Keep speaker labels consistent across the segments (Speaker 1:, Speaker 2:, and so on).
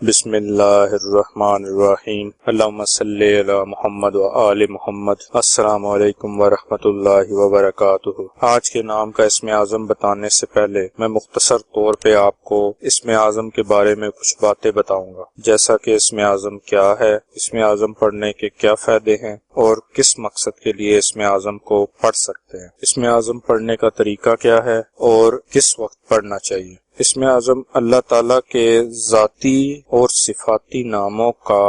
Speaker 1: بسم اللہ الرحمن الرحیم، اللہم صلی علی محمد و آل محمد۔ السلام علیکم ورحمۃ اللہ وبرکاتہ۔ آج کے نام کا اسم اعظم بتانے سے پہلے میں مختصر طور پہ آپ کو اسم اعظم کے بارے میں کچھ باتیں بتاؤں گا، جیسا کہ اسم اعظم کیا ہے، اسم اعظم پڑھنے کے کیا فائدے ہیں اور کس مقصد کے لیے اسم اعظم کو پڑھ سکتے ہیں، اسم اعظم پڑھنے کا طریقہ کیا ہے اور کس وقت پڑھنا چاہیے۔ اسم اعظم اللہ تعالیٰ کے ذاتی اور صفاتی ناموں کا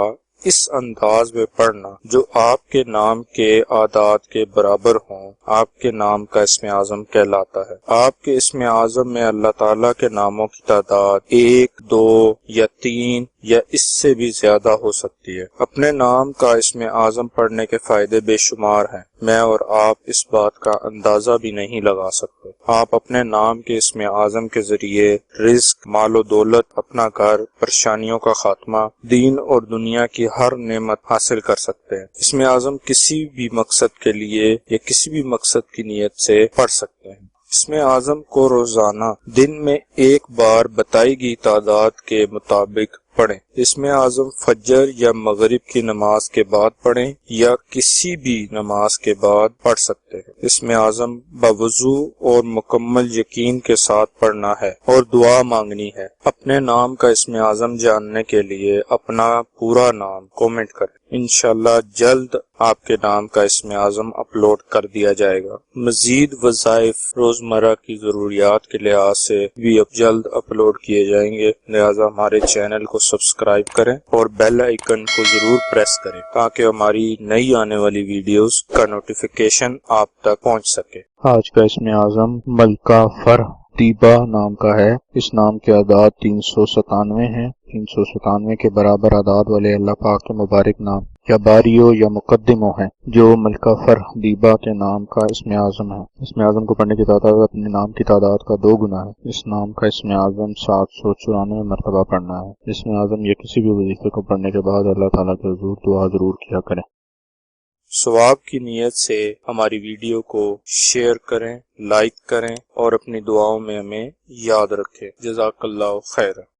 Speaker 1: اس انداز میں پڑھنا جو آپ کے نام کے اعداد کے برابر ہوں، آپ کے نام کا اسم اعظم کہلاتا ہے۔ آپ کے اسم اعظم میں اللہ تعالیٰ کے ناموں کی تعداد 1، 2 یا 3 یا اس سے بھی زیادہ ہو سکتی ہے۔ اپنے نام کا اسم اعظم پڑھنے کے فائدے بے شمار ہیں، میں اور آپ اس بات کا اندازہ بھی نہیں لگا سکتے۔ آپ اپنے نام کے اسم اعظم کے ذریعے رزق، مال و دولت، اپنا گھر، پریشانیوں کا خاتمہ، دین اور دنیا کی ہر نعمت حاصل کر سکتے ہیں۔ اسم اعظم کسی بھی مقصد کے لیے یا کسی بھی مقصد کی نیت سے پڑھ سکتے ہیں۔ اسم اعظم کو روزانہ دن میں ایک بار بتائی گئی تعداد کے مطابق پڑھیں۔ اسم اعظم فجر یا مغرب کی نماز کے بعد پڑھیں یا کسی بھی نماز کے بعد پڑھ سکتے ہیں۔ اسم اعظم باوضو اور مکمل یقین کے ساتھ پڑھنا ہے اور دعا مانگنی ہے۔ اپنے نام کا اسم اعظم جاننے کے لیے اپنا پورا نام کومنٹ کریں، انشاءاللہ جلد آپ کے نام کا اسم اعظم اپلوڈ کر دیا جائے گا۔ مزید وظائف روزمرہ کی ضروریات کے لحاظ سے بھی اب جلد اپلوڈ کیے جائیں گے، لہٰذا ہمارے چینل کو سبسکرائب کریں اور بیل آئیکن کو ضرور پریس کریں تاکہ ہماری نئی آنے والی ویڈیوز کا نوٹیفیکیشن آپ تک پہنچ سکے۔ آج کا اسم اعظم ملکہ فرح طیبہ نام کا ہے۔ اس نام کے اعداد 397 ہیں۔ 397 کے برابر اعداد والے اللہ پاک کے مبارک نام یا باریوں یا مقدموں ہیں جو ملکہ فرح طیبہ کے نام کا اسم اعظم ہے۔ اسم اعظم کو پڑھنے کی تعداد اپنے نام کی تعداد کا 2 گنا ہے۔ اس نام کا اسم اعظم 794 مرتبہ پڑھنا ہے۔ اسم اعظم یا کسی بھی وظیفے کو پڑھنے کے بعد اللہ تعالیٰ کے حضور دعا ضرور کیا کریں۔ ثواب کی نیت سے ہماری ویڈیو کو شیئر کریں، لائک کریں اور اپنی دعاؤں میں ہمیں یاد رکھیں۔ جزاک اللہ خیر۔